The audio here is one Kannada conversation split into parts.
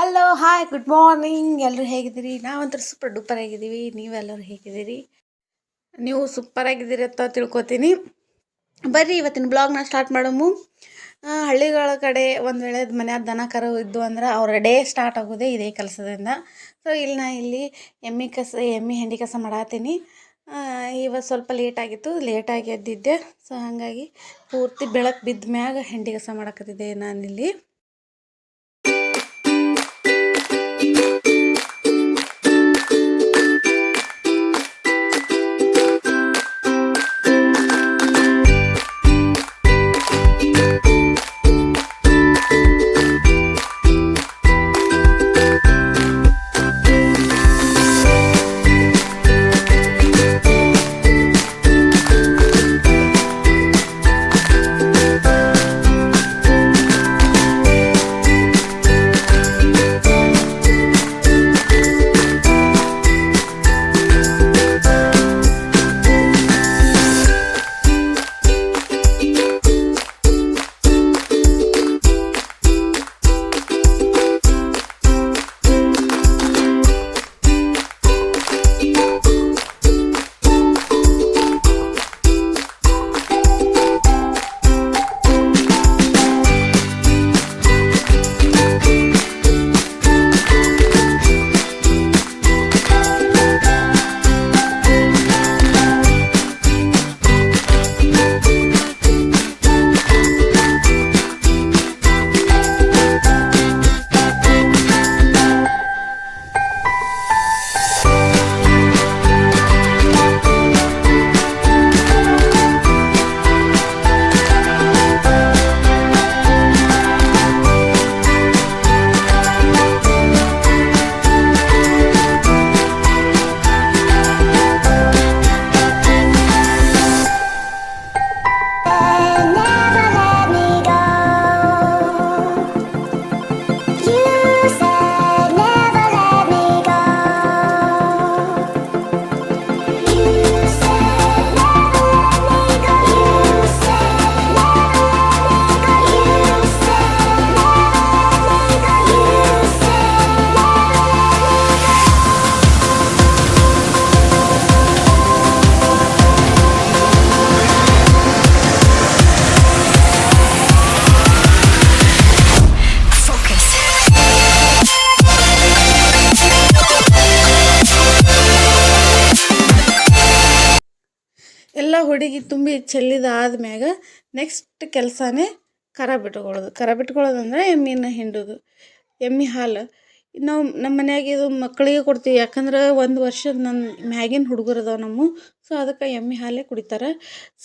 Hello hi good morning. ಎಲ್ಲರೂ ಹೇಗಿದ್ದೀರಿ? ನಾವಂತೂ ಸೂಪರ್ ಡೂಪರ್ ಆಗಿದ್ದೀವಿ. ನೀವೆಲ್ಲರೂ ಹೇಗಿದ್ದೀರಿ? ನೀವು ಸೂಪರ್ ಆಗಿದ್ದೀರಿ ಅಂತ ತಿಳ್ಕೊತೀನಿ. ಬರ್ರಿ ಇವತ್ತಿನ ಬ್ಲಾಗ್ನ ಸ್ಟಾರ್ಟ್ ಮಾಡಮು. ಹಳ್ಳಿಗಳ ಕಡೆ ಒಂದು ವೇಳೆ ಮನ್ಯಾಗ ದನ ಕರು ಇದ್ದು ಅಂದ್ರೆ ಅವ್ರ ಡೇ ಸ್ಟಾರ್ಟ್ ಆಗೋದೇ ಇದೇ ಕೆಲಸದಿಂದ. ಸೊ ಇಲ್ಲಿ ಎಮ್ಮೆ ಹೆಂಡಿ ಕಸ ಮಾಡತ್ತೀನಿ. ಇವತ್ತು ಸ್ವಲ್ಪ ಲೇಟಾಗಿ ಎದ್ದಿದ್ದೆ. ಸೊ ಹಾಗಾಗಿ ಪೂರ್ತಿ ಬೆಳಕು ಬಿದ್ದ ಮ್ಯಾಗ ಹೆಂಡಿ ಕಸ ಮಾಡಕತ್ತಿದ್ದೆ ನಾನಿಲ್ಲಿ. ಎಲ್ಲ ಹುಡುಗಿ ತುಂಬಿ ಚೆಲ್ಲಿದಾದ್ಮ್ಯಾಗ ನೆಕ್ಸ್ಟ್ ಕೆಲಸನೇ ಕರ ಬಿಟ್ಕೊಳ್ಳೋದು ಅಂದರೆ ಎಮ್ಮಿನ ಹಿಂಡೋದು. ಎಮ್ಮೆ ಹಾಲು ನಾವು ನಮ್ಮ ಮನ್ಯಾಗ ಇದು ಮಕ್ಕಳಿಗೆ ಕೊಡ್ತೀವಿ. ಯಾಕಂದ್ರೆ ಒಂದು ವರ್ಷದ ನನ್ನ ಮ್ಯಾಗಿನ ಹುಡುಗರು ಅದಾವೆ ಸೊ ಅದಕ್ಕೆ ಎಮ್ಮೆ ಹಾಲೇ ಕುಡಿತಾರೆ.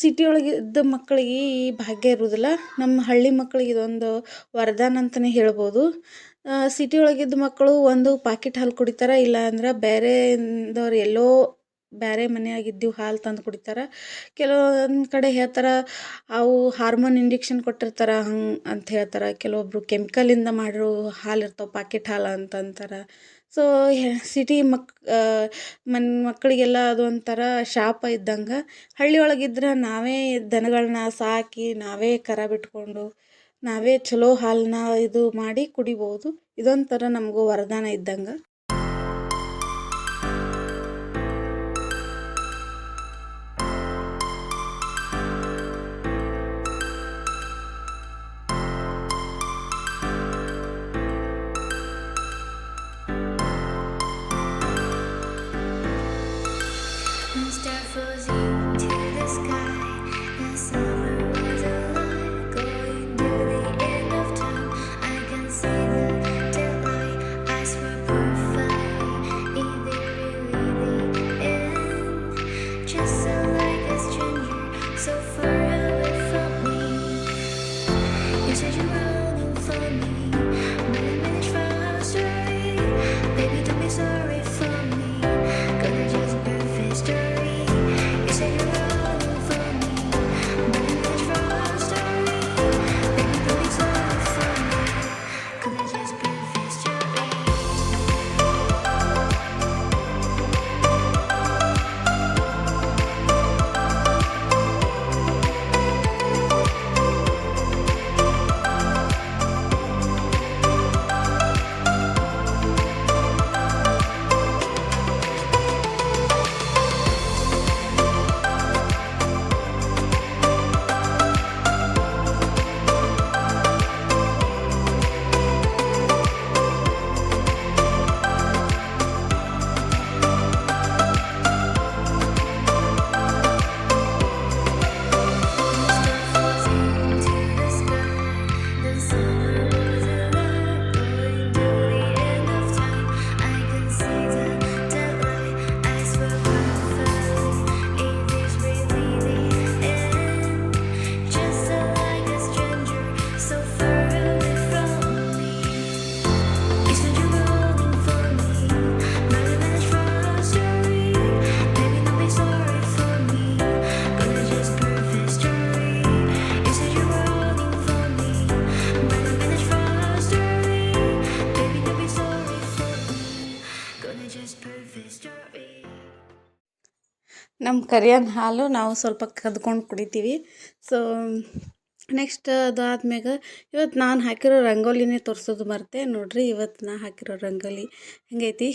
ಸಿಟಿ ಒಳಗೆ ಇದ್ದ ಮಕ್ಕಳಿಗೆ ಈ ಭಾಗ್ಯ ಇರೋದಿಲ್ಲ. ನಮ್ಮ ಹಳ್ಳಿ ಮಕ್ಕಳಿಗೆ ಇದೊಂದು ವರದಾನ ಅಂತಲೇ ಹೇಳ್ಬೋದು. ಸಿಟಿ ಒಳಗಿದ್ದ ಮಕ್ಕಳು ಒಂದು ಪಾಕೆಟ್ ಹಾಲು ಕುಡಿತಾರೆ, ಇಲ್ಲ ಅಂದ್ರೆ ಬೇರೆದವ್ರು ಎಲ್ಲೋ ಬೇರೆ ಮನೆಯಾಗಿದ್ದೀವಿ ಹಾಲು ತಂದು ಕುಡಿತಾರೆ. ಕೆಲವೊಂದು ಕಡೆ ಹೇಳ್ತಾರೆ ಅವು ಹಾರ್ಮೋನ್ ಇಂಜೆಕ್ಷನ್ ಕೊಟ್ಟಿರ್ತಾರೆ ಹಂಗೆ ಅಂತ ಹೇಳ್ತಾರೆ. ಕೆಲವೊಬ್ಬರು ಕೆಮಿಕಲಿಂದ ಮಾಡಿರೋ ಹಾಲು ಇರ್ತಾವೆ, ಪಾಕೆಟ್ ಹಾಲು ಅಂತ ಅಂತಾರೆ. ಸೊ ಸಿಟಿ ಮಕ್ಕಳಿಗೆಲ್ಲ ಅದು ಒಂಥರ ಶಾಪ ಇದ್ದಂಗೆ. ಹಳ್ಳಿ ಒಳಗಿದ್ರೆ ನಾವೇ ದನಗಳನ್ನ ಸಾಕಿ ನಾವೇ ಕರ ಬಿಟ್ಕೊಂಡು ನಾವೇ ಚಲೋ ಹಾಲನ್ನ ಇದು ಮಾಡಿ ಕುಡಿಬೋದು. ಇದೊಂಥರ ನಮಗೂ ವರದಾನ ಇದ್ದಂಗೆ. Perfect. ನಮ್ಮ ಕರಿಯನ್ ಹಾಲು ನಾವು ಸ್ವಲ್ಪ ಕದ್ಕೊಂಡು ಕುಡಿತೀವಿ. ಸೊ ನೆಕ್ಸ್ಟ್ ಅದಾದ್ಮ್ಯಾಗ ಇವತ್ತು ನಾನು ಹಾಕಿರೋ ರಂಗೋಲಿನೇ ತೋರಿಸೋದು ಮರೆತೆ. ನೋಡ್ರಿ ಇವತ್ತು ನಾ ಹಾಕಿರೋ ರಂಗೋಲಿ ಹೆಂಗೈತಿ,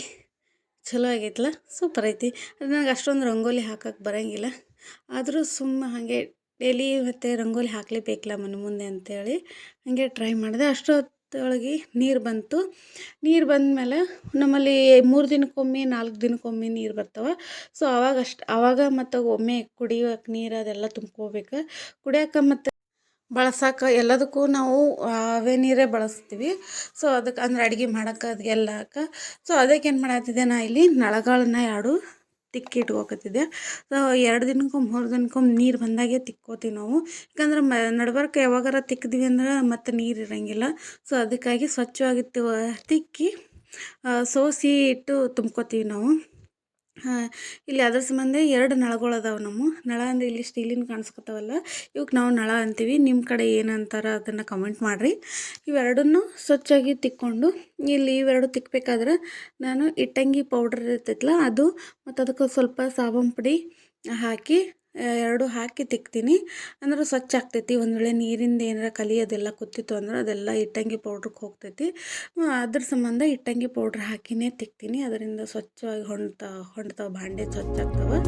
ಚಲೋ ಆಗೈತಲ್ಲ, ಸೂಪರ್ ಐತಿ. ಅದು ನನಗೆ ಅಷ್ಟೊಂದು ರಂಗೋಲಿ ಹಾಕಕ್ಕೆ ಬರೋಂಗಿಲ್ಲ, ಆದರೂ ಹಾಗೆ ಡೈಲಿ ಮತ್ತು ರಂಗೋಲಿ ಹಾಕಲೇಬೇಕಲ್ಲ ಮನೆ ಮುಂದೆ ಅಂತೇಳಿ ಹಾಗೆ ಟ್ರೈ ಮಾಡಿದೆ. ಅಷ್ಟೊತ್ತೊಳಗೆ ನೀರು ಬಂತು. ನೀರು ಬಂದಮೇಲೆ ನಮ್ಮಲ್ಲಿ 3 ದಿನಕ್ಕೊಮ್ಮೆ 4 ದಿನಕ್ಕೊಮ್ಮೆ ನೀರು ಬರ್ತಾವೆ. ಸೊ ಆವಾಗ ಮತ್ತು ಒಮ್ಮೆ ಕುಡಿಯೋಕೆ ನೀರು ಅದೆಲ್ಲ ತುಂಬ್ಕೋಬೇಕು. ಕುಡಿಯೋಕೆ ಮತ್ತು ಬಳಸಕ್ಕೆ ಎಲ್ಲದಕ್ಕೂ ನಾವು ಅವೇ ನೀರೇ ಬಳಸ್ತೀವಿ. ಸೊ ಅದಕ್ಕೆ ಅಂದ್ರೆ ಅಡುಗೆ ಮಾಡೋಕೆ ಅದಕ್ಕೆಲ್ಲಕ್ಕೆ. ಸೊ ಅದಕ್ಕೇನು ಮಾಡತ್ತಿದ್ದೆ, ನಾ ಇಲ್ಲಿ ನಳಗಳನ್ನ 2 ತಿಕ್ಕಿ ಇಟ್ಕೋಕತ್ತಿದ್ದೆ. ಸೊ 2 ದಿನಕ್ಕೊಮ್ಮೆ 3 ದಿನಕ್ಕೊಮ್ಮೆ ನೀರು ಬಂದಾಗೆ ತಿಕ್ಕೋತೀವಿ ನಾವು. ಯಾಕಂದ್ರೆ ನಡ್ಬರ್ಕ ಯಾವಾಗಾರ ತಿಕ್ಕಿದ್ವಿ ಅಂದ್ರೆ ಮತ್ತೆ ನೀರು ಇರೋಂಗಿಲ್ಲ. ಸೊ ಅದಕ್ಕಾಗಿ ಸ್ವಚ್ಛವಾಗಿ ತಿಕ್ಕಿ ಸೋಸಿ ಇಟ್ಟು ತುಂಬ್ಕೋತೀವಿ ನಾವು. ಇಲ್ಲಿ ಅದ್ರ ಸಂಬಂಧ 2 ನಳಗಳು ಅದಾವೆ. ನಮ್ಮ ನಳ ಅಂದರೆ ಇಲ್ಲಿ ಸ್ಟೀಲಿನ ಕಾಣಿಸ್ಕೊತಾವಲ್ಲ, ಇವಕ್ಕೆ ನಾವು ನಳ ಅಂತೀವಿ. ನಿಮ್ಮ ಕಡೆ ಏನಂತಾರೆ ಅದನ್ನು ಕಮೆಂಟ್ ಮಾಡಿರಿ. ಇವೆರಡನ್ನೂ ಸ್ವಚ್ಛಾಗಿ ತಿಕ್ಕೊಂಡು ಇಲ್ಲಿ ಇವೆರಡು ತಿಕ್ಕಬೇಕಾದ್ರೆ ನಾನು ಇಟ್ಟಂಗಿ ಪೌಡ್ರ್ ಇರ್ತೈತಲ್ಲ ಅದು ಮತ್ತು ಅದಕ್ಕೆ ಸ್ವಲ್ಪ ಸಾಬೂನು ಪುಡಿ ಹಾಕಿ 2 ಹಾಕಿ ತಿಕ್ತೀನಿ. ಅಂದ್ರೆ ಸ್ವಚ್ಛ ಆಗ್ತೈತಿ. ಒಂದು ವೇಳೆ ನೀರಿಂದ ಏನಾರ ಕಲಿ ಅದೆಲ್ಲ ಕೂತಿತ್ತು ಅಂದ್ರೆ ಅದೆಲ್ಲ ಇಟ್ಟಂಗಿ ಪೌಡ್ರಿಗೆ ಹೋಗ್ತೈತಿ. ಅದ್ರ ಸಂಬಂಧ ಇಟ್ಟಂಗಿ ಪೌಡ್ರ್ ಹಾಕಿನೇ ತಿಕ್ತೀನಿ. ಅದರಿಂದ ಸ್ವಚ್ಛವಾಗಿ ಹೊಂಡ್ತಾವೆ ಭಾಂಡೆ ಸ್ವಚ್ಛ ಆಗ್ತಾವೆ.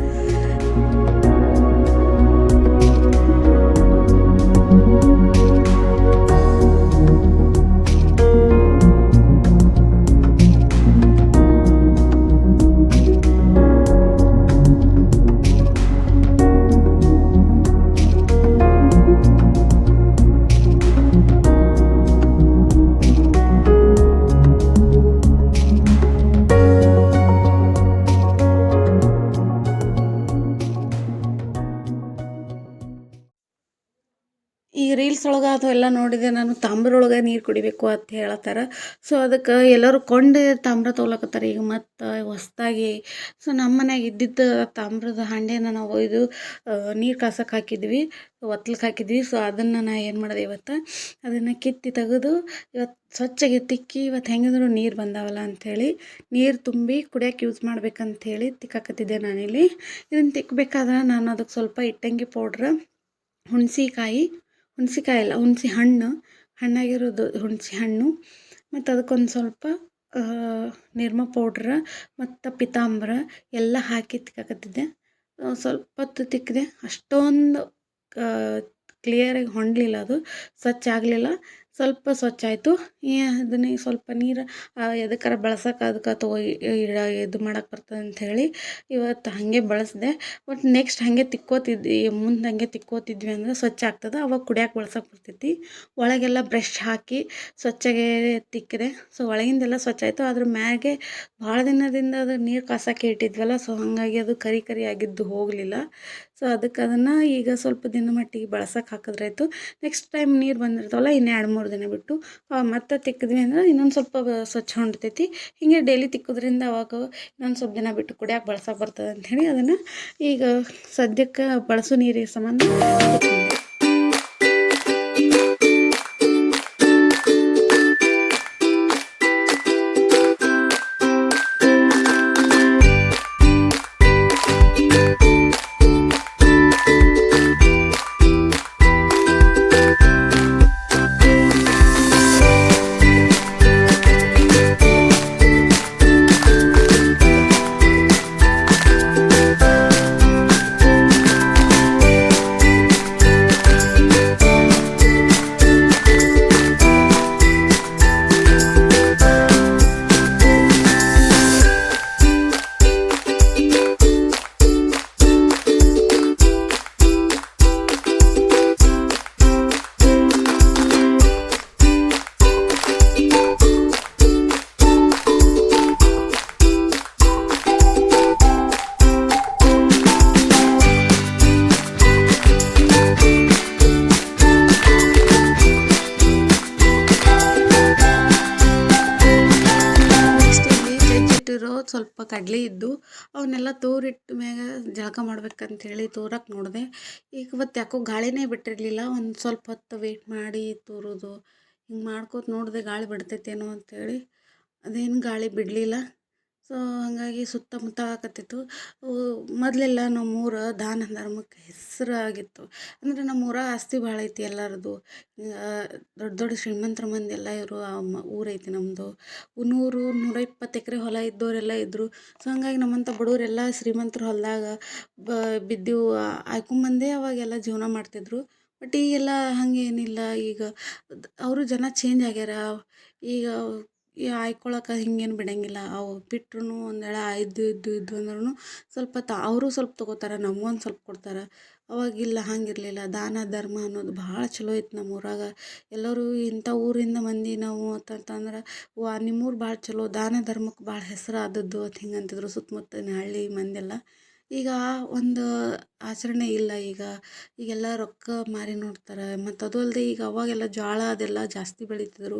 ಈ ರೀಲ್ಸ್ ಒಳಗೆ ಅದು ಎಲ್ಲ ನೋಡಿದೆ ನಾನು, ತಾಮ್ರೊಳಗೆ ನೀರು ಕುಡಿಬೇಕು ಅಂತ ಹೇಳತ್ತಾರೆ. ಸೊ ಅದಕ್ಕೆ ಎಲ್ಲರೂ ಕೊಂಡು ತಾಮ್ರ ತೊಗೊಳಕತ್ತಾರೆ ಈಗ ಮತ್ತು ಹೊಸ್ದಾಗಿ. ಸೊ ನಮ್ಮ ಮನ್ಯಾಗ ಇದ್ದಿದ್ದು ತಾಮ್ರದ ಹಾಂಡೆನ ನಾವು ಒಯ್ದು ನೀರು ಕಾಸಕ್ಕೆ ಹಾಕಿದ್ವಿ, ಒತ್ಲಕ್ಕೆ ಹಾಕಿದ್ವಿ. ಸೊ ಅದನ್ನು ನಾ ಏನು ಮಾಡಿದೆ, ಇವತ್ತು ಅದನ್ನು ಕಿತ್ತಿ ತೆಗೆದು ಇವತ್ತು ಸ್ವಚ್ಛಗೆ ತಿಕ್ಕಿ ಇವತ್ತು ಹೆಂಗಿದ್ರು ನೀರು ಬಂದಾವಲ್ಲ ಅಂಥೇಳಿ ನೀರು ತುಂಬಿ ಕುಡಿಯೋಕೆ ಯೂಸ್ ಮಾಡ್ಬೇಕಂಥೇಳಿ ತಿಕ್ಕಾಕತ್ತಿದ್ದೆ ನಾನಿಲ್ಲಿ. ಇದನ್ನು ತಿಕ್ಕಬೇಕಾದ್ರೆ ನಾನು ಅದಕ್ಕೆ ಸ್ವಲ್ಪ ಇಟ್ಟಂಗಿ ಪೌಡ್ರ್, ಹುಣಸಿಕಾಯಿ ಅಲ್ಲ, ಹುಣಸೆ ಹಣ್ಣಾಗಿರೋದು ಹುಣಸೆ ಹಣ್ಣು, ಮತ್ತು ಅದಕ್ಕೊಂದು ಸ್ವಲ್ಪ ನಿರ್ಮ ಪೌಡ್ರ ಮತ್ತು ಪಿತಾಂಬರ ಎಲ್ಲ ಹಾಕಿ ತಿಕ್ಕಾಕತ್ತಿದ್ದೆ. ಸ್ವಲ್ಪ ಹೊತ್ತು ತಿಕ್ಕಿದೆ. ಅಷ್ಟೊಂದು ಕ್ಲಿಯರಾಗಿ ಹೊಂಡಲಿಲ್ಲ, ಅದು ಸ್ವಚ್ಛ ಆಗಲಿಲ್ಲ. ಸ್ವಲ್ಪ ಸ್ವಚ್ಛ ಆಯಿತು. ಅದನ್ನೇ ಸ್ವಲ್ಪ ನೀರು ಎದಕ್ಕಾರ ಬಳಸಕ್ಕೆ ಅದಕ್ಕೆ ಇದು ಮಾಡೋಕೆ ಬರ್ತದೆ ಅಂಥೇಳಿ ಇವತ್ತು ಹಾಗೆ ಬಳಸಿದೆ. ಬಟ್ ನೆಕ್ಸ್ಟ್ ಹಾಗೆ ಮುಂದೆ ಹಾಗೆ ತಿಕ್ಕೋತಿದ್ವಿ ಅಂದ್ರೆ ಸ್ವಚ್ಛ ಆಗ್ತದೆ, ಅವಾಗ ಕುಡಿಯೋಕೆ ಬಳಸಕ್ಕೆ ಬರ್ತೈತಿ. ಒಳಗೆಲ್ಲ ಬ್ರಷ್ ಹಾಕಿ ಸ್ವಚ್ಛಗೆ ತಿಕ್ಕಿದೆ. ಸೊ ಒಳಗಿಂದೆಲ್ಲ ಸ್ವಚ್ಛ ಆಯಿತು. ಅದ್ರ ಮ್ಯಾಗೆ ಭಾಳ ದಿನದಿಂದ ಅದು ನೀರು ಕಾಸಕ್ಕೆ ಇಟ್ಟಿದ್ವಲ್ಲ, ಸೊ ಹಾಗಾಗಿ ಅದು ಕರಿ ಆಗಿದ್ದು ಹೋಗಲಿಲ್ಲ. ಸೊ ಅದಕ್ಕೆ ಅದನ್ನು ಈಗ ಸ್ವಲ್ಪ ದಿನ ಮಟ್ಟಿಗೆ ಬಳಸಕ್ಕೆ ಹಾಕಿದ್ರಾಯ್ತು. ನೆಕ್ಸ್ಟ್ ಟೈಮ್ ನೀರು ಬಂದಿರ್ತಾವಲ್ಲ, ಇನ್ನು 2-3 ದಿನ ಬಿಟ್ಟು ಮತ್ತೆ ತಿಕ್ಕಿದ್ವಿ ಅಂದ್ರೆ ಇನ್ನೊಂದು ಸ್ವಲ್ಪ ಸ್ವಚ್ಛ ಹೊಂಡ್ತೈತಿ. ಹೀಗೆ ಡೈಲಿ ತಿಕ್ಕೋದ್ರಿಂದ ಅವಾಗ ಇನ್ನೊಂದು ಸ್ವಲ್ಪ ದಿನ ಬಿಟ್ಟು ಕುಡಿಯೋಕೆ ಬಳಸಕ್ಕೆ ಬರ್ತದೆ ಅಂಥೇಳಿ ಅದನ್ನು ಈಗ ಸದ್ಯಕ್ಕೆ ಬಳಸೋ ನೀರಿಗೆ ಸಂಬಂಧ ಸ್ವಲ್ಪ ಕಡಲೆ ಇದ್ದು ಅವನ್ನೆಲ್ಲ ತೂರಿಟ್ಟು ಮ್ಯಾಗ ಜಳಕ ಮಾಡ್ಬೇಕಂಥೇಳಿ ತೂರಕ್ಕೆ ನೋಡಿದೆ. ಈಗ ಇವತ್ತು ಯಾಕೋ ಗಾಳಿನೇ ಬಿಟ್ಟಿರಲಿಲ್ಲ. ಒಂದು ಸ್ವಲ್ಪ ಹೊತ್ತು ವೆಯ್ಟ್ ಮಾಡಿ ತೂರೋದು ಹಿಂಗೆ ಮಾಡ್ಕೋತ ನೋಡಿದೆ ಗಾಳಿ ಬಿಡ್ತೈತೇನೋ ಅಂಥೇಳಿ. ಅದೇನು ಗಾಳಿ ಬಿಡಲಿಲ್ಲ. ಸೊ ಸೊ ಹಾಗಾಗಿ ಸುತ್ತಮುತ್ತ ಆಗಕತ್ತಿತ್ತು. ಮೊದಲೆಲ್ಲ ನಮ್ಮೂರ ದಾನ ಧರ್ಮಕ್ಕೆ ಹೆಸರಾಗಿತ್ತು. ಅಂದರೆ ನಮ್ಮೂರ ಆಸ್ತಿ ಭಾಳ ಐತಿ ಎಲ್ಲರದು. ದೊಡ್ಡ ದೊಡ್ಡ ಶ್ರೀಮಂತರ ಮಂದಿ ಎಲ್ಲ ಇವರು ಊರೈತಿ ನಮ್ಮದು. 100-120 ಎಕರೆ ಹೊಲ ಇದ್ದವರೆಲ್ಲ ಇದ್ದರು. ಸೊ ಹಂಗಾಗಿ ನಮ್ಮಂಥ ಬಡವರೆಲ್ಲ ಶ್ರೀಮಂತರ ಹೊಲದಾಗ ಬಿದ್ದು ಆಯ್ಕೊಂಬಂದೇ ಅವಾಗೆಲ್ಲ ಜೀವನ ಮಾಡ್ತಿದ್ರು. ಬಟ್ ಈಗೆಲ್ಲ ಹಾಗೇನಿಲ್ಲ. ಈಗ ಅವರು ಜನ ಚೇಂಜ್ ಆಗ್ಯಾರ. ಈಗ ಆಯ್ಕೊಳಕ್ಕೆ ಹಿಂಗೇನು ಬಿಡಂಗಿಲ್ಲ. ಅವು ಬಿಟ್ರು ಒಂದೆಳೆ ಇದ್ದು ಅಂದ್ರೂ ಸ್ವಲ್ಪ ಅವರು ಸ್ವಲ್ಪ ತೊಗೋತಾರೆ, ನಮ್ಗೊಂದು ಸ್ವಲ್ಪ ಕೊಡ್ತಾರೆ. ಅವಾಗಿಲ್ಲ, ಹಂಗಿರಲಿಲ್ಲ. ದಾನ ಧರ್ಮ ಅನ್ನೋದು ಭಾಳ ಚಲೋ ಇತ್ತು ನಮ್ಮ ಊರಾಗ. ಎಲ್ಲರೂ ಇಂಥ ಊರಿಂದ ಮಂದಿ ನಾವು ಅಂತಂದ್ರೆ ನಿಮ್ಮೂರು ಭಾಳ ಚಲೋ, ದಾನ ಧರ್ಮಕ್ಕೆ ಭಾಳ ಹೆಸರಾದದ್ದು ಅಂತ ಹಿಂಗೆ ಅಂತಿದ್ರು ಸುತ್ತಮುತ್ತಲಿನ ಹಳ್ಳಿ ಮಂದೆಲ್ಲ. ಈಗ ಒಂದು ಆಚರಣೆ ಇಲ್ಲ. ಈಗೆಲ್ಲ ರೊಕ್ಕ ಮಾರಿ ನೋಡ್ತಾರೆ. ಮತ್ತು ಅದು ಅಲ್ಲದೆ ಈಗ ಅವಾಗೆಲ್ಲ ಜೋಳ ಅದೆಲ್ಲ ಜಾಸ್ತಿ ಬೆಳೀತಿದ್ರು.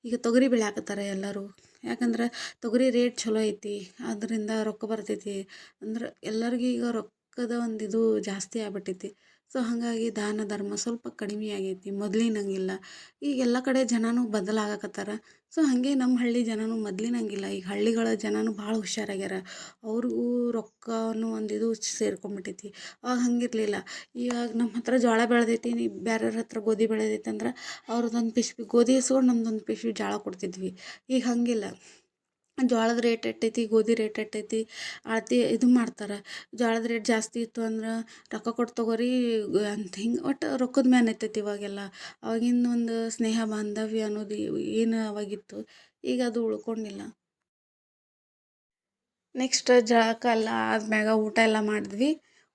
ಈಗ ತೊಗರಿ ಬೆಳ್ಯಾಕತ್ತಾರೆ ಎಲ್ಲರೂ. ಯಾಕಂದ್ರೆ ತೊಗರಿ ರೇಟ್ ಚಲೋ ಐತಿ, ಅದರಿಂದ ರೊಕ್ಕ ಬರ್ತೈತಿ. ಅಂದ್ರೆ ಎಲ್ಲರಿಗೂ ಈಗ ರೊಕ್ಕದ ಒಂದು ಇದು ಜಾಸ್ತಿ ಆಗ್ಬಿಟ್ಟೈತಿ. ಸೊ ಹಾಗಾಗಿ ದಾನ ಧರ್ಮ ಸ್ವಲ್ಪ ಕಡಿಮೆ ಆಗೈತಿ, ಮೊದಲಿನಂಗಿಲ್ಲ. ಈಗ ಎಲ್ಲ ಕಡೆ ಜನನೂ ಬದಲಾಗಕತ್ತಾರ. ಸೊ ಹಾಗೆ ನಮ್ಮ ಹಳ್ಳಿ ಜನನೂ ಮೊದಲಿನಂಗಿಲ್ಲ. ಈಗ ಹಳ್ಳಿಗಳ ಜನನೂ ಭಾಳ ಹುಷಾರಾಗ್ಯಾರ. ಅವ್ರಿಗೂ ರೊಕ್ಕ ಅನ್ನೋ ಒಂದು ಇದು ಸೇರ್ಕೊಂಡ್ಬಿಟ್ಟೈತಿ. ಆವಾಗ ಹಂಗಿರಲಿಲ್ಲ. ಇವಾಗ ನಮ್ಮ ಹತ್ರ ಜೋಳ ಬೆಳೆದೈತಿ, ಬೇರೆಯವ್ರ ಹತ್ರ ಗೋಧಿ ಬೆಳೆದೈತಿ ಅಂದ್ರೆ ಅವ್ರದ್ದೊಂದು ಪಿಶ್ವಿ ಗೋಧಿ ಇಸ್ಕೊಂಡು ನಮ್ದೊಂದು ಪಿಶ್ವಿ ಜೋಳ ಕೊಡ್ತಿದ್ವಿ. ಈಗ ಹಾಗಿಲ್ಲ. ಜೋಳದ ರೇಟ್ ಎಟ್ಟೈತಿ, ಗೋಧಿ ರೇಟ್ ಎಟ್ಟೈತಿ ಅಳತೆ ಇದು ಮಾಡ್ತಾರೆ. ಜೋಳದ ರೇಟ್ ಜಾಸ್ತಿ ಇತ್ತು ಅಂದ್ರೆ ರೊಕ್ಕ ಕೊಟ್ಟು ತೊಗೋರಿ ಅಂತ ಹಿಂಗೆ ಒಟ್ಟು ರೊಕ್ಕದ ಮ್ಯಾನ್ ಐತೈತಿ ಇವಾಗೆಲ್ಲ. ಅವಾಗಿಂದ ಒಂದು ಸ್ನೇಹ ಬಾಂಧವ್ಯ ಅನ್ನೋದು ಏನು ಅವಾಗಿತ್ತು, ಈಗ ಅದು ಉಳ್ಕೊಂಡಿಲ್ಲ. ನೆಕ್ಸ್ಟ್ ಜಳಕ ಎಲ್ಲ ಆದ್ಮ್ಯಾಗ ಊಟ ಎಲ್ಲ ಮಾಡಿದ್ವಿ.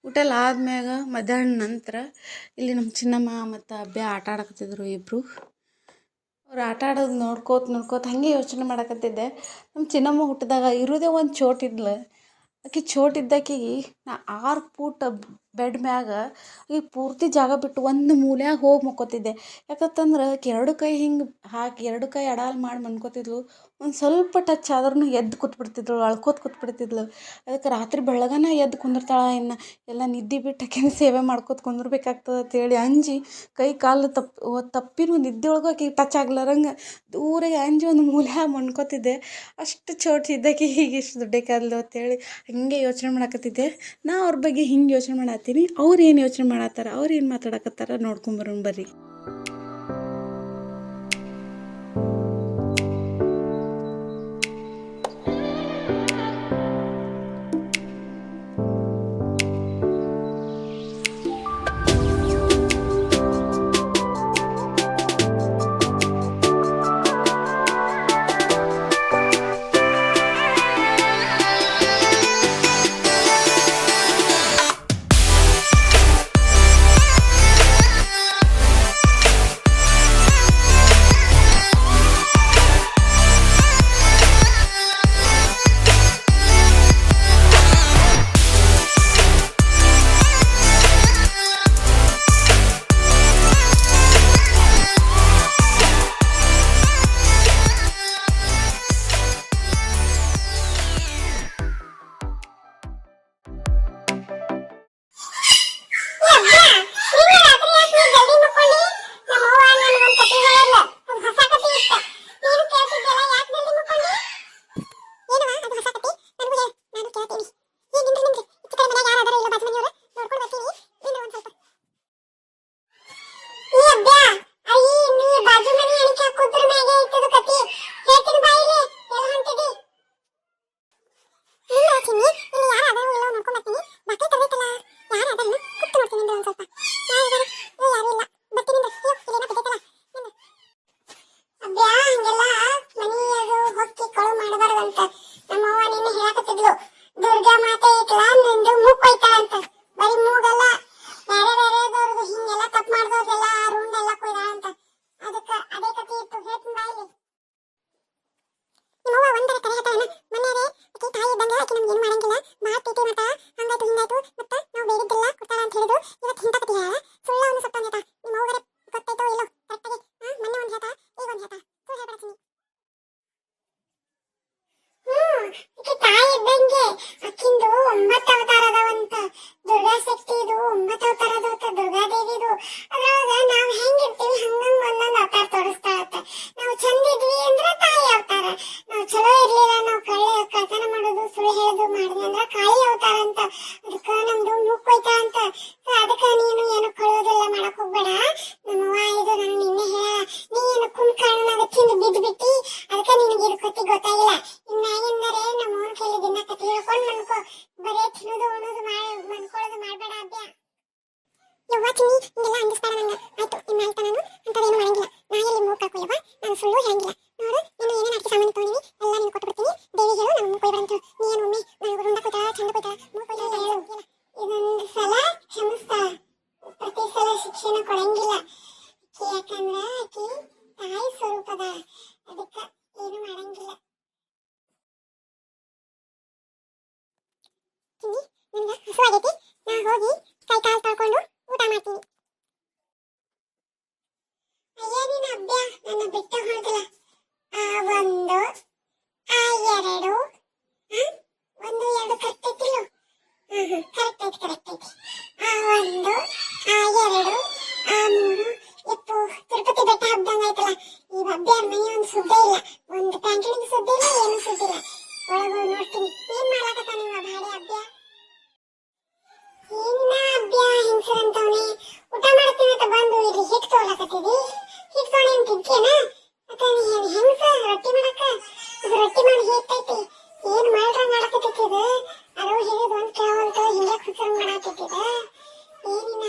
ಊಟ ಎಲ್ಲ ಆದ್ಮ್ಯಾಗ ಮಧ್ಯಾಹ್ನ ನಂತರ ಇಲ್ಲಿ ನಮ್ಮ ಚಿನ್ನಮ್ಮ ಮತ್ತು ಅಬ್ಬೆ ಆಟ ಆಡಕತ್ತಿದ್ರು ಇಬ್ಬರು. ಅವ್ರು ಆಟ ಆಡೋದು ನೋಡ್ಕೋತ ಹಾಗೆ ಯೋಚನೆ ಮಾಡಕತ್ತಿದ್ದೆ. ನಮ್ಮ ಚಿನ್ನಮ್ಮ ಹುಟ್ಟಿದಾಗ ಇರೋದೇ ಒಂದು ಚೋಟಿದ್ಲು. ಆಕೆ ಚೋಟಿದ್ದಾಕಿಗೆ ನಾ 6 ಫೂಟ್ ಬೆಡ್ ಮ್ಯಾಗ ಈಗ ಪೂರ್ತಿ ಜಾಗ ಬಿಟ್ಟು ಒಂದು ಮೂಲ್ಯಾಗ ಹೋಗಿ ಮಕ್ಕೋತಿದ್ದೆ. ಯಾಕಂತಂದ್ರೆ ಆಕೆ 2 ಕೈ ಹಿಂಗೆ ಹಾಕಿ 2 ಕೈ ಅಡಾಲ್ ಮಾಡಿ ಮನ್ಕೋತಿದ್ಲು. ಒಂದು ಸ್ವಲ್ಪ ಟಚ್ ಆದ್ರೂ ಎದ್ದು ಕೂತ್ಬಿಡ್ತಿದ್ಳು, ಅಳ್ಕೋತ ಕೂತ್ಬಿಡ್ತಿದ್ಳು. ಅದಕ್ಕೆ ರಾತ್ರಿ ಬೆಳಗನ ಎದ್ದು ಕುಂದಿರ್ತಾಳೆ, ಇನ್ನು ಎಲ್ಲ ನಿದ್ದೆ ಬಿಟ್ಟು ಆಕೆನ ಸೇವೆ ಮಾಡ್ಕೋತ ಕುಂದಿರ್ಬೇಕಾಗ್ತದೆ ಅಂತೇಳಿ ಅಂಜಿ ಕೈ ಕಾಲು ತಪ್ಪಿನೂ ನಿದ್ದೆ ಒಳಗೂ ಆಕೆಗೆ ಟಚ್ ಆಗ್ಲಾರಂಗೆ ದೂರಿಗೆ ಅಂಜಿ ಒಂದು ಮೂಲ್ಯಾಗ ಮನ್ಕೋತಿದ್ದೆ. ಅಷ್ಟು ಚೋಟಿ ಇದ್ದಕ್ಕೆ ಹೀಗೆ ಇಷ್ಟು ದುಡ್ಡಕ್ಕಾದ್ಲು ಅಂತೇಳಿ ಹಿಂಗೆ ಯೋಚನೆ ಮಾಡಕತ್ತಿದ್ದೆ. ನಾ ಅವ್ರ ಬಗ್ಗೆ ಹಿಂಗೆ ಯೋಚನೆ ಮಾಡತ್ತೀನಿ. ಅವ್ರು ಏನು ಯೋಚನೆ ಮಾಡತ್ತಾರ, ಅವ್ರು ಏನು ಮಾತಾಡಕತ್ತಾರ ನೋಡ್ಕೊಂಬರೋಣ ಬರ್ರಿ. ನಾವು ಚಂದ ಇದ್ವಿ ಅಂದ್ರೆ ತಾಯಿ ಅವತಾರ, ನಾವು ಚಲೋ ಇರ್ಲಿಲ್ಲ, ನಾವು ಕಳ್ತನ ಮಾಡೋದು ಸುಳ್ಳು ಹೇಳೋದು ಮಾಡಿದೆ ಅಂದ್ರ ಕಾಳಿ ಅವತಾರ ಅಂತ, ಅದಕ್ಕ ನಮ್ದು ಮೂಗ್ ಕೊಯ್ತಾ ಅಂತ. ಅದಕ್ಕ ನೀನು ಏನು ಕಳೋದೆಲ್ಲ ಮಾಡಕ್ ಹೋಗ್ಬೇಡ. ನಮ್ಮವ್ವ ಇದು ನಾನು ನಿನ್ನೆ ಹೇಳ, ನೀ ಏನು ಕುಂಕರ್ಣನಾಗ ತಿಂದು ಬಿದ್ದು ಬಿಟ್ಟಿ, ಅದಕ್ಕ ನಿನಗೆ ಇದು ಕತ್ತಿ ಗೊತ್ತಾಗಿಲ್ಲ. ಇನ್ನಾಗಿಂದರೆ ನಮ್ಮವ್ವನ ಕೈಲಿ ದಿನ ಕತ್ತಿ ಹೇಳ್ಕೊಂಡು ಮನ್ಕೋ, ಬರೇ ತಿನ್ನೋದು ಉಣೋದು ಮನ್ಕೊಳ್ಳೋದು ಮಾಡ್ಬೇಡ ಅಭ್ಯ. ಯವ್ವ ಚಿನ್ನಿ ಹಿಂಗೆಲ್ಲ ಅಂದಿಸ್ಬೇಡ ನಂಗ. ಆಯ್ತು ಇನ್ನಾಯ್ತಾ ನಾನು ಅಂತದೇನು ಮಾಡಂಗಿಲ್ಲ. ನಾ ಎಲ್ಲಿ ಮೂಗ್ ಕಳ್ಕೊಯವ್ವ, ನಾನು ಸುಳ್ಳು ಹೇಳಂಗಿಲ್ಲ. ನೋಡು ಇನ್ನು ಏನೇನು ಅಕ್ಕಿ ಸಾಮಾನು ತಗೊಂಡಿನಿ ಎಲ್ಲ ನೀನು ಕೊಟ್ಟು ಬಿಡ್ತೀನಿ. ದೇವಿ ಹೇಳು ನಾನು ಮೂಗ್ ಕೊಯ್ಬೇಡ ಅಂತ. ನೀ ಏನು ಒಮ್ಮೆ ನನಗೆ ರುಂಡ ಕೊಯ್ತಾಳ, ಚಂದ ಕೊಯ್ತಾಳ, ಮೂಗ್ ಕೊಯ್ತಾಳ ಹೇಳು. ಇದೊಂದು ಸಲ ಕ್ಷಮಿಸ್ತಾಳ, ಪ್ರತಿ ಸಲ ಶಿಕ್ಷಣ ಕೊಡಂಗಿಲ್ಲ. ಯಾಕಂದ್ರ ಆಕಿ ತಾಯಿ ಸ್ವರೂಪದ, ಅದಕ್ಕ ಏನು ಮಾಡಂಗಿಲ್ಲ. ಚಿನ್ನಿ ನನಗ ಹಸುವಾಗೈತಿ, ನಾ ಹೋಗಿ ಕೈ ಕಾಲು ತೊಳ್ಕೊಂಡು ಊಟ ಮಾಡ್ತೀನಿ. ಅಯ್ಯ ನೀನು ಅಭ್ಯ ನನ್ನ ಬಿಟ್ಟು ಹೊರದಿಲ್ಲ. ಆ ಒಂದು ಆ ಎರಡು ಒಂದು ಎರಡು ಕರೆಕ್ಟ್ ಐತಿಲ್ಲ? ಕರೆಕ್ಟ್ ಐತಿ. ಆ ಒಂದು ಆ ಎರಡು ಆ ಮೂರು ಎಪ್ಪು ತಿರುಪತಿ ಬೆಟ್ಟ ಹಬ್ದಂಗ ಆಯ್ತಲ್ಲ. ಈ ಅಭ್ಯ ಮನೆ ಒಂದು ಸುದ್ದ ಇಲ್ಲ, ಒಂದು ಪ್ಯಾಂಟಣಿಗೆ ಸುದ್ದ ಇಲ್ಲ, ಏನು ಸುದ್ದಿಲ್ಲ. ಒಳಗೆ ನೋಡ್ತೀನಿ ಏನ್ ಮಾಡ್ಲಕತ್ತ ನೀವು ಭಾಡೆ ಅಭ್ಯ. ಏನಿನ ಅಭ್ಯ ಹಿಂಸರಂತವನಿ ಊಟ ಮಾಡ್ತೀನಿ ಅಂತ ಬಂದು ಇಲ್ಲಿ ಹಿಟ್ ತೋಲಕತ್ತಿದಿ. ಹಿಟ್ ತೊಗೊಂಡು ಏನ್ ತಿಂತೀಯನ? ಮತ್ತೆ ನೀ ಹೆಂಗ್ಸ ರೊಟ್ಟಿ ಮಾಡಕ? ಇದು ರೊಟ್ಟಿ ಮಾಡಿ ಹೇಗ್ತೈತಿ? ಏನ್ ಮಾಡ್ರಂಗ್ ಮಾಡಕತ್ತೈತಿ ಇದು? ಅದು ಹೇಳಿದ್ ಒಂದ್ ಕೇಳವಂತ ಹಿಂಗೆ ಕುಸರಂಗ್ ಮಾಡಕತ್ತಿದ. ಏನಿನ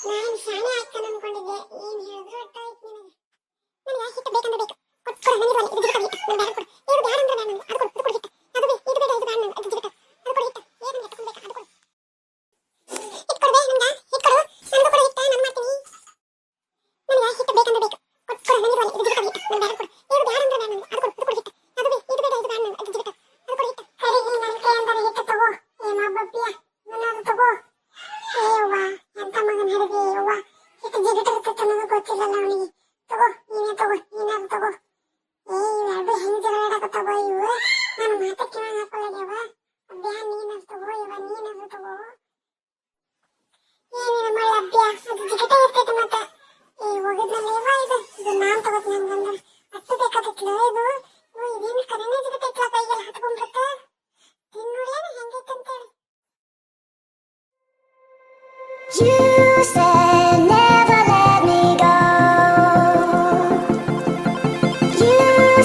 ನಾನ್ ಶಾಣೆ ಆಗ್ತಾನ ಅನ್ಕೊಂಡಿದ್ದೆ, ಏನ್ ಹೇಳಿದ್ರು ಅರ್ಥ ಆಯ್ತು ನಿನಗೆ. ನನಗೆ ಹಿಟ್ಟು ಬೇಕಂದ್ರೆ ಬೇಕು, ಕೊಟ್ಕೊಡ ನನಗೆ ಬರಲಿ. ಇದು ಜಿಗಟ ಹಿಟ್ಟು ನಾನು ಬ್ಯಾಡ ಕೊಡು. ಇದು ಬ್ಯಾಡ ಅಂದ್ರೆ ನಾನು ಅದು ಕೊಡು, ಇದು ಕೊಡು ಹಿಟ್ಟು. ಅದು ಇದು ಬೇಡ, ಇದು ಬ್ಯಾಡ ನಂಗೆ, ಅದು ಜಿಗಟ ಅದು ಕೊಡು ಹಿಟ್ಟು. ಏನು ನನಗೆ ತಗೊಂಡ್ಬೇಕಾ ಅದು ಕೊಡು. ಹಿಟ್ಟು ಕೊಡ್ಬೇ ನಂಗ, ಹಿಟ್ಟು ಕೊಡು, ನಂದು ಕೊಡು ಹಿಟ್ಟು, ನಾನು ಮಾಡ್ತೀನಿ. ನನಗೆ ಹಿಟ್ಟು ಬೇಕಂದ್ರೆ ಬೇಕು, ಕೊಟ್ಕೊಡ ನನಗೆ ಬರಲಿ. ಇದು ಜಿಗಟ ಹಿಟ್ಟು ನಾನು ಬ್ಯಾಡ ಕೊಡು. ಇದು ಬ್ಯಾಡ ಅಂದ್ರೆ ನಾನು ಅದು ಕೊಡು, ಇದು ಕೊಡು ಹಿಟ್ಟು. ಅದು ಇದು ಬೇಡ, ಇದು ಬ್ಯಾಡ ನಂಗೆ, ಅದು ಜಿಗಟ ಅದು ಕೊಡು ಹಿಟ್ಟು. ಸರಿ ನೀ ನನ್ನ ಕೈ ಅಂದರೆ ಹಿಟ್ಟು ತಗೋ. ಏನೋ ಬಬ್ಬಿಯ ನನ್ನದು ತಗೋ. ಏವ್ವ ಎಂತ ಮಗನ ಹಿಡಿದಿ ಯವ್ವ. ಹಿಟ್ಟು ಜಿಗಟ ಇರ್ತೈತೆ ಅನ್ನೋದು ಗೊತ್ತಿಲ್ಲಲ್ಲ ಅವನಿಗೆ. ತಗೋ ನೀನೇ ತಗೋ, ನೀನಾದ್ರು ತಗೋ. ಇವೆರಡು ಹೆಂಗ್ ಜಗಳ ಆಡಕತ್ತಾವ ಇವು. ನಾನು ಮಾತಕ್ಕೆ ಕಿವಾಗ ಹಾಕೊಳ್ಳೋದ್ಯವ. ಅಭ್ಯ ನೀನಾದ್ರು ತಗೋ, ಇವ ನೀನಾದ್ರು ತಗೋ. ಏನಿನ ಮಳೆ ಅಭ್ಯ, ಅದು ಜಿಗಟ ಇರ್ತೈತೆ ಮತ್ತೆ. ಹೋಗಿದ್ನಲ್ಲ ಇವ ಇದು ನಾನ್ ತಗೋತೀನಿ ಹಂಗಂದ್ರೆ ಅಷ್ಟು ಬೇಕಾಗಿತ್ತಲ್ಲ ಇದು. ಇದೇನು ಕರೆನೇ ಜಿಗಟ ಇತ್ತಲ್ಲ, ಕೈಗೆಲ್ಲ ಹತ್ಕೊಂಡ್ಬಿಡುತ್ತೆ. ತಿನ್ನೋಡ್ಲೇನ ಹೆಂಗೈತಂತೇಳಿ. You said never let me go. You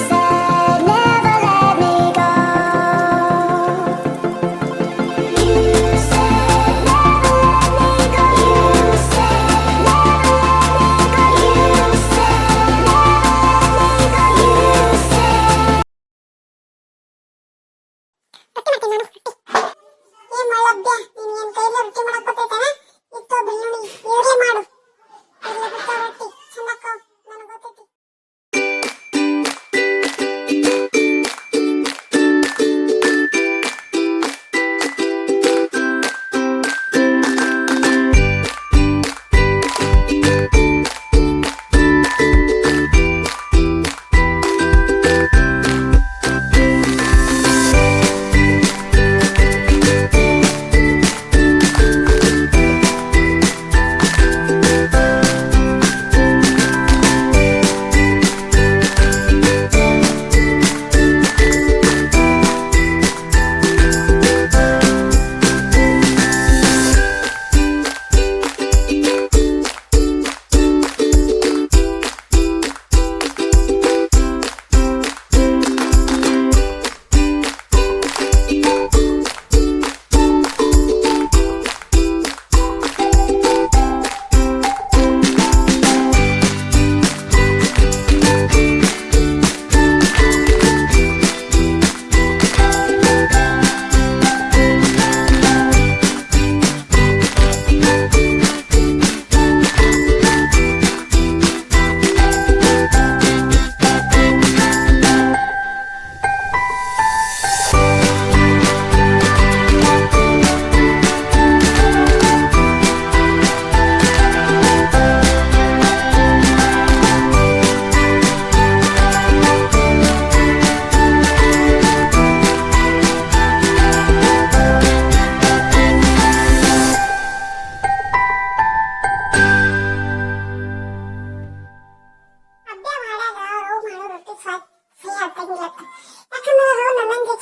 said never let me go. You said never let me go. You said never let me go. You said never let me go. You said. ರೊಟ್ಟಿ ಮಾಡ್ತೀನಿ ನಾನು, ರೊಟ್ಟಿ. ಏನ್ ಮಾಡಬ್ಬ್ಯ, ನೀನ್ ಏನ್ ಕೈಲಿ ರೊಟ್ಟಿ ಮಾಡಕ್ ಬರ್ತೈತೇನ? ಇತ್ತು ಬೆಳ್ಳುಳ್ಳಿ ಇವ್ರೇ ಮಾಡು. ಇರ್ಲಿ ಬಿಡ್ತಾವ ರೊಟ್ಟಿ ಚಂದಕ್ಕ, ನನಗೆ ಗೊತ್ತೈತಿ.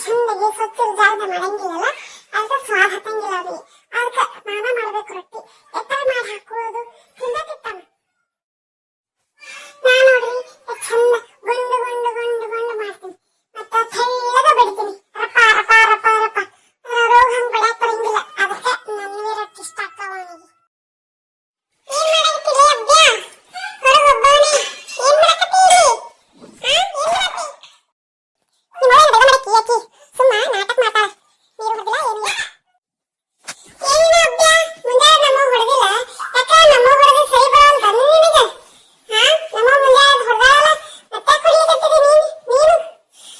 ಚಂದಗೆ ಸ್ವಚ್ಛ ಜಾಗದ ಮಾಡಂಗಿಲ್ಲಲ್ಲ ಅದಕ್ಕೆ ಸ್ವಾದ ಹತ್ತಂಗಿಲ್ಲ ಅವ್ರಿಗೆ. ಅದಕ್ಕೆ ಮಾಮ ಮಾಡ್ಬೇಕು ರೊಟ್ಟಿ ಎತ್ತರ ಮಾಡಿ ಹಾಕೋದು ತಿಂದಕ್ಕಿತ್ತಾನ. ನಾನು ನೋಡ್ರಿ ಚಂದ ಗುಂಡು ಗುಂಡು ಗುಂಡು ಗುಂಡು ಮಾಡ್ತೀನಿ ಮತ್ತೆ ತೆಳ್ಳಗ ಬಡಿತೀನಿ. ರಪ ರಪ ರಪ ರಪ ರೋಗ ಹಂಗೆ ಬಡಿಯಾಕ ಬರಂಗಿಲ್ಲ. ಅದಕ್ಕೆ ನನ್ನವೇ ರೊಟ್ಟಿ ಇಷ್ಟ ಆಗ್ತಾವ ಅವನಿಗೆ. ಏನ್ ಮಾಡಕತ್ತೀರಿ ಅಬ್ಬ್ಯಾ? ಹೊರಗೊಬ್ಬವನೇ ಏನ್ ಮಾಡಕತ್ತೀರಿ? ಏನ್ ಮಾಡತ್ತಿ? ನಿಮ್ಮ ಒಳಗೆ ಬೆಗ ಮಾಡಕ್ಕಿ ಯಾಕಿ ಸುಮ್ಮ ನಾಟಕ ಮಾತಾಡ. ನೀರು ಹೊಡೆದಿಲ್ಲ ಏನಿಲ್ಲ. ಏನು ಅಬ್ಬ್ಯಾ ಮುಂಜಾನೆ ನಮ್ಮ ಹೊಡೆದಿಲ್ಲ ಯಾಕ? ನಮ್ಮ ಹೊಡೆದು ಸರಿ ಬರಲ್ಲ ನಿನಗೆ. ನಮ್ಮ ಮುಂಜಾನೆ ಹೊಡೆದಾಳಲ್ಲ ಮತ್ತೆ ಕುಡಿಯಕತ್ತೀರಿ ನೀನು ನೋಡು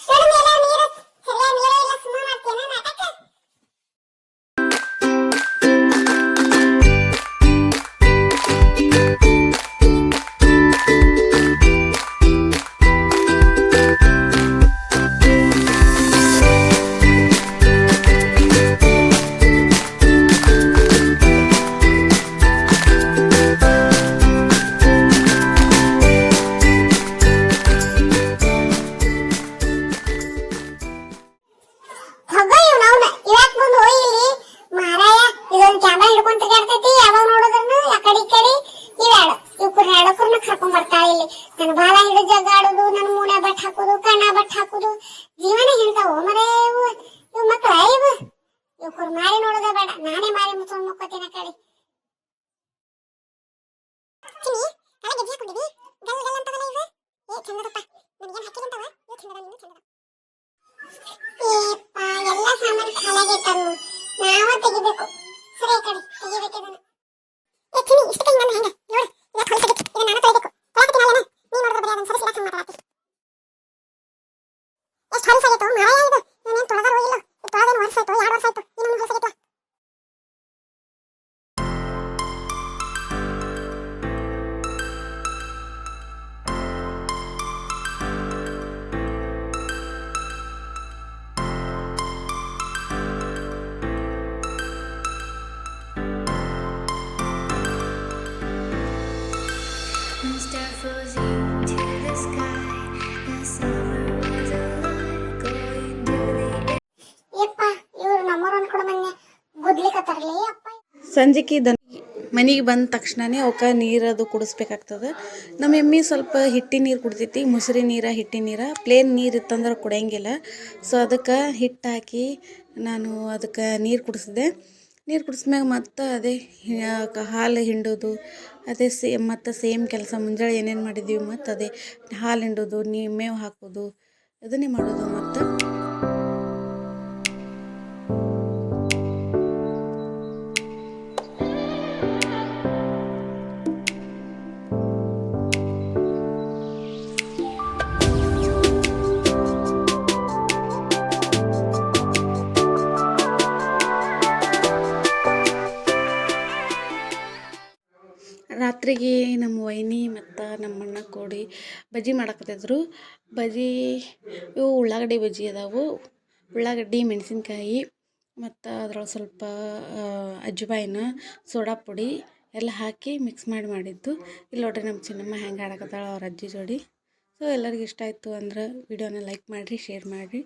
ಮೇಲೆ ನೀರು ಸರಿಯಾಗಿ ನೀರೇ ಇಲ್ಲ ಸುಮ್ಮ ಮಾಡ್ತೇನೆ ನಾಟಕ. ಹೋಗೋ ಇವ್ನು ಅವ್ನ ಇವಾಕ್ ಬಂದು ಹೋಗಿ ಇಲ್ಲಿ ಮಾರಾಯ ಇದೊಂದು ಕ್ಯಾಮ್ರಾ ಹಿಡ್ಕೊಂಡ್ ತಿರ್ಗಾಡ್ತೈತಿ. ಯಾವಾಗ ನೋಡಿದ್ರು ಆ ಕಡೆ ಈ ಕಡೆ ಇವ್ಯಾಡು ಇವ್ಕುರ್ ಎರಡಕ್ಕೂರ್ನ ಕರ್ಕೊಂಡ್ ಬರ್ತಾಳೆ ಇಲ್ಲಿ. ನನ್ನ ಬಾಲ ಹಿಡಿದು ಜಗಾಡೋದು, ನನ್ನ ಮೂನ ಬಟ್ ಹಾಕೋದು, ಕಣ್ಣ ಬಟ್ ಹಾಕೋದು ಜೀವನ ಹೇಳ್ತಾವ ಮರೇ ಇವ್ ಮಕ್ಳ ಇವ್ಕುರ್ ಮಾರಿ ನೋಡೋದೇ ಬೇಡ. ನಾನೇ ಮಾರಿ ಮುಚ್ಕೊಂಡ್ ಮುಕ್ಕೋತೀನಿ ಆ ಕಡೆ. ಚಿನ್ನಿ ತಲೆ ಗೆಜ್ಜೆ ಹಾಕೊಂಡಿದಿ ಗಲ್ ಗಲ್ ಅಂತವಲ್ಲ ಇವ. ಏ ಚಂದದಪ್ಪ ನನಗೇನ್ ಹಾಕಿದಂತವ ಇವ್ ಚಂದದ ನೀನು ಚಂದದ. ಏಪ್ಪ ಎಲ್ಲ ಸಾಮಾನು ಖಾಲಿಯಾಗೈತನ್ನು ನಾವ ತೆಗಿಬೇಕು. ಸರಿ ಈ ಕಡೆ ತೆಗಿಬೇಕಿದನ್ನ. ಏ ಚಿನ್ನಿ ಇಷ್ಟು ಕೈ ನನ್ನ ಹೆಂಗ ನೋಡು ಇದಕ್ಕೆ ಹೊಲಸಾಗಿತ್ತು. ಇದನ್ನ ನಾನು ತೊಳೆಬೇಕು ತೊಳಕತ್ತೀನಿ ಅಲ್ಲೇನ ನೀ ನೋಡಿದ್ರೆ ಬರೀ ಅದನ್ನ ಸರಿಸಿಲ್ಲ ಹಂಗೆ ಮಾತಾಡತ್ತಿ. ಎಷ್ಟು ಹೊಲಸಾಗೈತು ಮಾರಾಯ ಇದು. ನೀನೇನು ತೊಳೆದಾರೋ ಇಲ್ಲೋ ಇದು ತೊಳೆದೇನು ವರ್ಷ ಆಯ್ತು 2 ವರ್ಷ ಆಯ್ತು ಇನ್ನೊಂದು ಹೊಲಸಾಗೈತಲ್ಲ. Star flows into the sky, and summer was alive, going to the air. ಯಪ್ಪ ಇವ್ರು ನಮ್ಮವ್ರು ಅನ್ಕೊಂಡು ಮೊನ್ನೆ ಗುದ್ಲಿಕತ್ತಾರಲಿ ಅಪ್ಪ. ಸಂಜೆಗೆ ಮನೆಗೆ ಬಂದ ತಕ್ಷಣನೇ ಅವಕ್ಕೆ ನೀರದು ಕುಡಿಸ್ಬೇಕಾಗ್ತದೆ. ನಮ್ಮ ಎಮ್ಮೆ ಸ್ವಲ್ಪ ಹಿಟ್ಟಿನ ನೀರು ಕುಡ್ತೈತಿ. ಮುಸುರಿ ನೀರು ಹಿಟ್ಟಿನ ನೀರು ಪ್ಲೇನ್ ನೀರು ಇತ್ತಂದ್ರೆ ಕುಡಿಯಂಗಿಲ್ಲ. ಸೊ ಅದಕ್ಕೆ ಹಿಟ್ಟು ಹಾಕಿ ನಾನು ಅದಕ್ಕೆ ನೀರು ಕುಡಿಸಿದೆ. ನೀರು ಕುಡಿಸ್ಮ್ಯಾಗ ಮತ್ತು ಅದೇ ಹಾಲು ಹಿಂಡೋದು ಅದೇ ಮತ್ತು ಸೇಮ್ ಕೆಲಸ ಮುಂಜಾನೆ ಏನೇನು ಮಾಡಿದ್ದೀವಿ ಮತ್ತು ಅದೇ ಹಾಲು ಹಿಂಡೋದು ಮೇವು ಹಾಕೋದು ಅದನ್ನೇ ಮಾಡೋದು. ಮತ್ತು ರಾತ್ರಿಗೆ ನಮ್ಮ ವೈನಿ ಮತ್ತು ನಮ್ಮ ಅಣ್ಣ ಕೂಡಿ ಬಜ್ಜಿ ಮಾಡಕತ್ತಿದ್ರು. ಬಜ್ಜಿ ಇವು ಉಳ್ಳಾಗಡ್ಡಿ ಬಜ್ಜಿ ಅದಾವು. ಉಳ್ಳಾಗಡ್ಡಿ ಮೆಣಸಿನ್ಕಾಯಿ ಮತ್ತು ಅದ್ರೊಳಗೆ ಸ್ವಲ್ಪ ಅಜ್ವಾಯಿನ ಸೋಡಾ ಪುಡಿ ಎಲ್ಲ ಹಾಕಿ ಮಿಕ್ಸ್ ಮಾಡಿದ್ದು. ಇಲ್ಲಿ ನೋಡ್ರಿ ನಮ್ಮ ಚಿನ್ನಮ್ಮ ಹೆಂಗೆ ಆಡಕತ್ತಾಳ ಅವ್ರ ಅಜ್ಜಿ ಜೋಡಿ. ಸೊ ಎಲ್ಲರಿಗೂ ಇಷ್ಟ ಆಯಿತು ಅಂದ್ರೆ ವಿಡಿಯೋನ ಲೈಕ್ ಮಾಡಿರಿ, ಶೇರ್ ಮಾಡಿರಿ,